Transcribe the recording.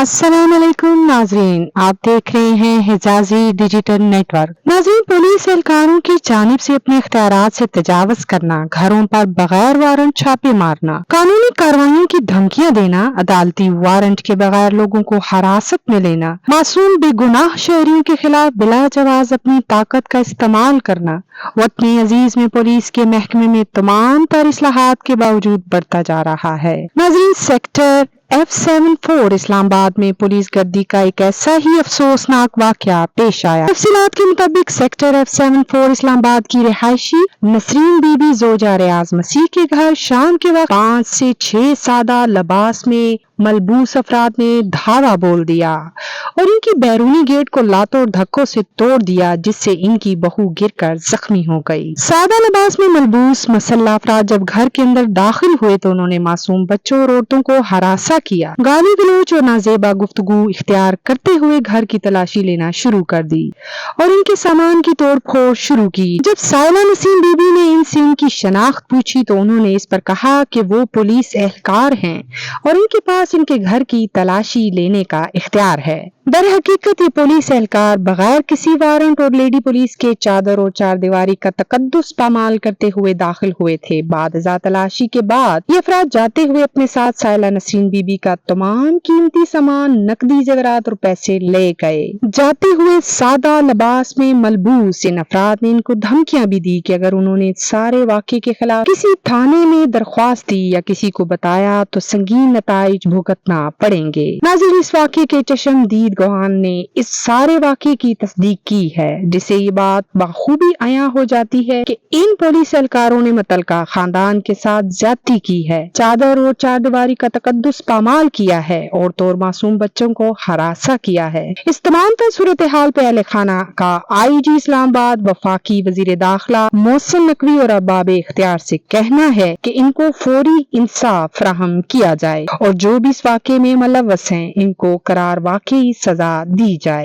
अस्सलाम वालेकुम नाजरीन, आप देख रहे हैं हिजाजी डिजिटल नेटवर्क। नाजरीन, पुलिस एहलकारों की जानिब से अपने इख्तियारात से तजावज करना, घरों पर बगैर वारंट छापे मारना, कानूनी कार्रवाइयों की धमकियां देना, अदालती वारंट के बगैर लोगों को हिरासत में लेना, मासूम बेगुनाह शहरियों के खिलाफ बिला जवाज अपनी ताकत का इस्तेमाल करना, वतनी अजीज में पुलिस के महकमे में तमाम तर इस्लाहात के बावजूद बढ़ता जा रहा है। नाजरीन, सेक्टर F74 इस्लामाबाद में पुलिस गर्दी का एक ऐसा ही अफसोसनाक वाकया पेश आया। तफसीलात के मुताबिक सेक्टर F74 इस्लामाबाद की रिहायशी नसरीन बीबी जोजा रियाज मसीह के घर शाम के वक्त 5 से 6 सादा लिबास में मलबूस अफराद ने धावा बोल दिया और इनकी बैरूनी गेट को लातों और धक्कों से तोड़ दिया, जिससे इनकी बहू गिरकर जख्मी हो गई। सादा लिबास में मलबूस मसल्ला अफराद जब घर के अंदर दाखिल हुए तो उन्होंने मासूम बच्चों और औरतों को हरासा किया, गाली गलौज और नाजेबा गुफ्तगू इख्तियार करते हुए घर की तलाशी लेना शुरू कर दी और इनके सामान की तोड़ फोड़ शुरू की। जब साइला नसीम बीबी ने इनसे इनकी शनाख्त पूछी तो उन्होंने इस पर कहा कि वो पुलिस एहलकार हैं और इनके पास इनके घर की तलाशी लेने का इख्तियार है। दर हकीकत ये पुलिस एहलकार बगैर किसी वारंट और लेडी पुलिस के चादर और चार दीवारी का तकद्दुस पामाल करते हुए दाखिल हुए थे। बाद तलाशी के बाद ये अफराद जाते हुए अपने साथ साइला नसरीन बीबी का तमाम कीमती सामान, नकदी जेवरात और पैसे ले गए। जाते हुए सादा लिबास में मलबूस इन अफराद ने इनको धमकियां भी दी कि अगर उन्होंने सारे वाक़े के खिलाफ किसी थाने में दरख्वास्त दी या किसी को बताया तो संगीन नताइज भुगतना पड़ेंगे। नाज़रीन, इस वाक़े के चश्मदीद गवाहान ने इस सारे वाक़े की तस्दीक की है, जिससे ये बात बखूबी आया हो जाती है कि इन पुलिस एहलकारों ने मुतल्लिका खानदान के साथ ज्यादती की है, चादर और चारदीवारी का तकद्दुस पामाल किया है, औरतों और मासूम बच्चों को हरासा किया है। इस तमाम तर सूरत हाल पे अहले खाना का IG इस्लामाबाद, वफाकी वजीर दाखिला मोहसिन नकवी और अरबाब इख्तियार से कहना है कि इनको फौरी इंसाफ फराहम किया जाए और जो भी इस वाक़े में मुलव्वस हैं इनको करार वाकई सजा दी जाए।